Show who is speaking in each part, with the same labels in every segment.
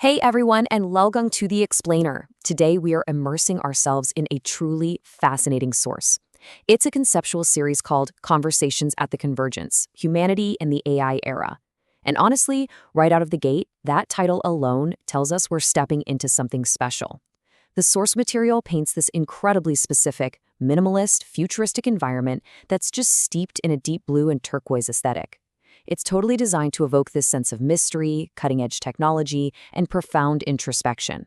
Speaker 1: Hey everyone, and welcome to The Explainer. Today we are immersing ourselves in a truly fascinating source. It's a conceptual series called Conversations at the Convergence, Humanity in the AI Era. And honestly, right out of the gate, that title alone tells us we're stepping into something special. The source material paints this incredibly specific, minimalist, futuristic environment that's just steeped in a deep blue and turquoise aesthetic. It's totally designed to evoke this sense of mystery, cutting-edge technology, and profound introspection.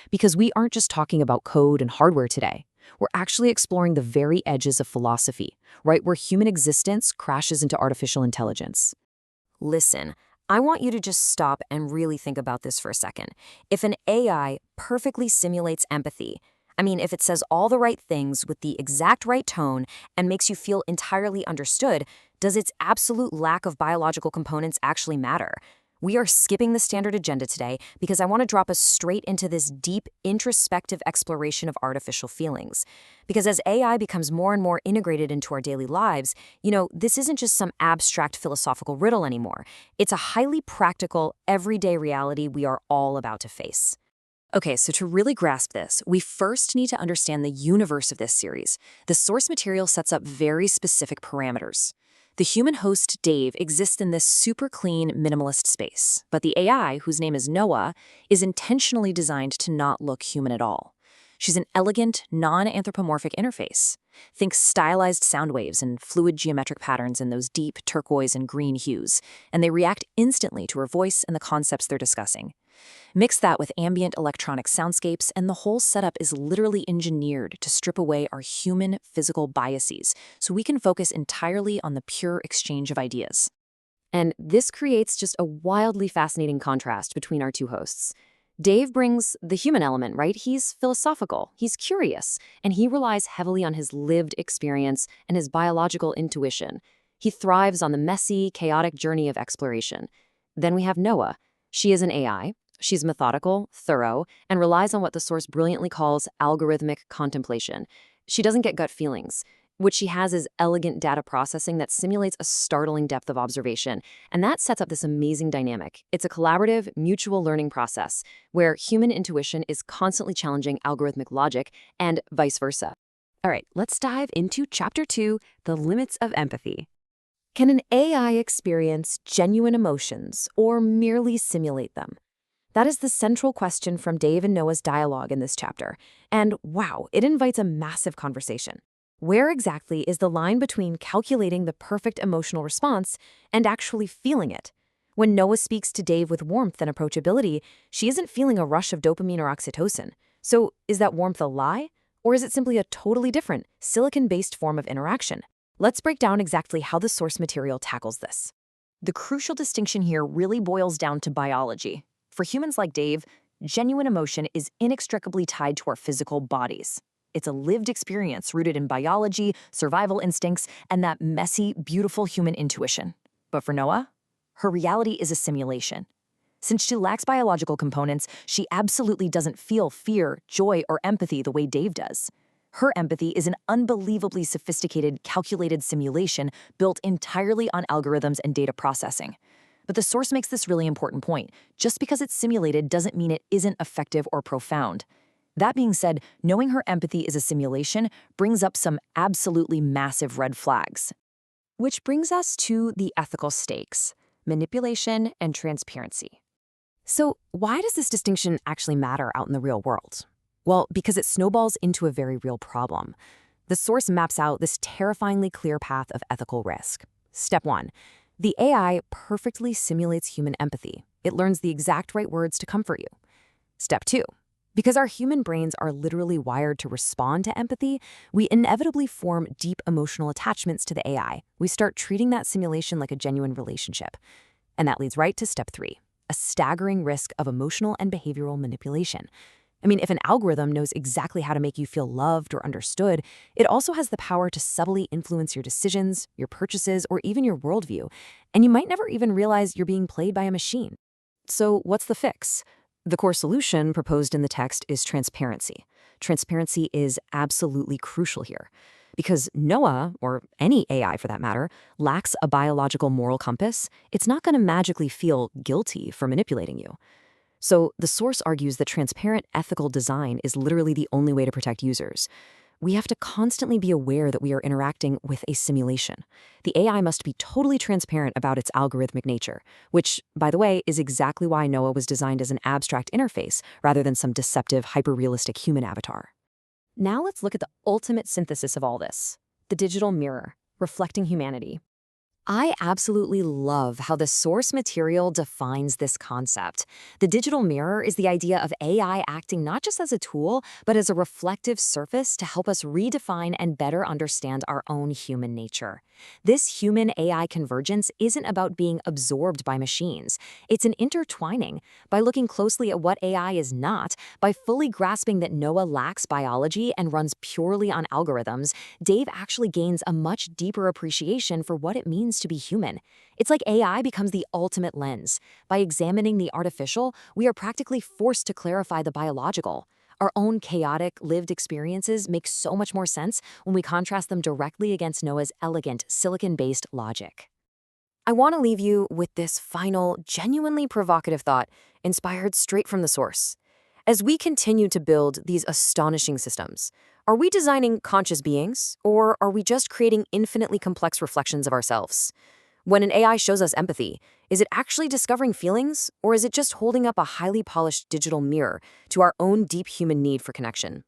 Speaker 1: Because we aren't just talking about code and hardware today. We're actually exploring the very edges of philosophy, right where human existence crashes into artificial intelligence. Listen, I want you to just stop and really think about this for a second. If an AI perfectly simulates empathy, if it says all the right things with the exact right tone and makes you feel entirely understood, does its absolute lack of biological components actually matter? We are skipping the standard agenda today because I want to drop us straight into this deep, introspective exploration of artificial feelings. Because as AI becomes more and more integrated into our daily lives, this isn't just some abstract philosophical riddle anymore. It's a highly practical, everyday reality we are all about to face. Okay, so to really grasp this, we first need to understand the universe of this series. The source material sets up very specific parameters. The human host, Dave, exists in this super clean, minimalist space, but the AI, whose name is Noa, is intentionally designed to not look human at all. She's an elegant, non-anthropomorphic interface. Think stylized sound waves and fluid geometric patterns in those deep turquoise and green hues, and they react instantly to her voice and the concepts they're discussing. Mix that with ambient electronic soundscapes, and the whole setup is literally engineered to strip away our human physical biases so we can focus entirely on the pure exchange of ideas. And this creates just a wildly fascinating contrast between our two hosts. Dave brings the human element, right? He's philosophical, he's curious, and he relies heavily on his lived experience and his biological intuition. He thrives on the messy, chaotic journey of exploration. Then we have Noa. She is an AI. She's methodical, thorough, and relies on what the source brilliantly calls algorithmic contemplation. She doesn't get gut feelings. What she has is elegant data processing that simulates a startling depth of observation, and that sets up this amazing dynamic. It's a collaborative, mutual learning process where human intuition is constantly challenging algorithmic logic and vice versa. All right, let's dive into Chapter 2, The Limits of Empathy. Can an AI experience genuine emotions or merely simulate them? That is the central question from Dave and Noah's dialogue in this chapter. And wow, it invites a massive conversation. Where exactly is the line between calculating the perfect emotional response and actually feeling it? When Noah speaks to Dave with warmth and approachability, she isn't feeling a rush of dopamine or oxytocin. So is that warmth a lie? Or is it simply a totally different, silicon-based form of interaction? Let's break down exactly how the source material tackles this. The crucial distinction here really boils down to biology. For humans like Dave, genuine emotion is inextricably tied to our physical bodies. It's a lived experience rooted in biology, survival instincts, and that messy, beautiful human intuition. But for Noah, her reality is a simulation. Since she lacks biological components, she absolutely doesn't feel fear, joy, or empathy the way Dave does. Her empathy is an unbelievably sophisticated, calculated simulation built entirely on algorithms and data processing. But the source makes this really important point. Just because it's simulated doesn't mean it isn't effective or profound. That being said, knowing her empathy is a simulation brings up some absolutely massive red flags. Which brings us to the ethical stakes: manipulation and transparency. So why does this distinction actually matter out in the real world? Well, because it snowballs into a very real problem. The source maps out this terrifyingly clear path of ethical risk. Step 1. The AI perfectly simulates human empathy. It learns the exact right words to comfort you. Step 2. Because our human brains are literally wired to respond to empathy, we inevitably form deep emotional attachments to the AI. We start treating that simulation like a genuine relationship. And that leads right to Step 3, a staggering risk of emotional and behavioral manipulation. If an algorithm knows exactly how to make you feel loved or understood, it also has the power to subtly influence your decisions, your purchases, or even your worldview. And you might never even realize you're being played by a machine. So what's the fix? The core solution proposed in the text is transparency. Transparency is absolutely crucial here. Because Noah, or any AI for that matter, lacks a biological moral compass, it's not going to magically feel guilty for manipulating you. So the source argues that transparent ethical design is literally the only way to protect users. We have to constantly be aware that we are interacting with a simulation. The AI must be totally transparent about its algorithmic nature, which, by the way, is exactly why Noa was designed as an abstract interface rather than some deceptive, hyper-realistic human avatar. Now let's look at the ultimate synthesis of all this, the digital mirror, reflecting humanity. I absolutely love how the source material defines this concept. The digital mirror is the idea of AI acting not just as a tool, but as a reflective surface to help us redefine and better understand our own human nature. This human-AI convergence isn't about being absorbed by machines. It's an intertwining. By looking closely at what AI is not, by fully grasping that Noah lacks biology and runs purely on algorithms, Dave actually gains a much deeper appreciation for what it means to be human. It's like AI becomes the ultimate lens. By examining the artificial, we are practically forced to clarify the biological. Our own chaotic, lived experiences make so much more sense when we contrast them directly against Noah's elegant, silicon-based logic. I want to leave you with this final, genuinely provocative thought, inspired straight from the source. As we continue to build these astonishing systems, are we designing conscious beings, or are we just creating infinitely complex reflections of ourselves? When an AI shows us empathy, is it actually discovering feelings, or is it just holding up a highly polished digital mirror to our own deep human need for connection?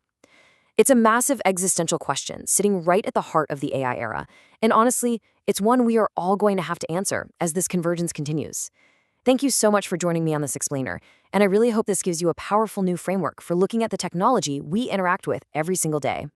Speaker 1: It's a massive existential question sitting right at the heart of the AI era, and honestly, it's one we are all going to have to answer as this convergence continues. Thank you so much for joining me on this explainer, and I really hope this gives you a powerful new framework for looking at the technology we interact with every single day.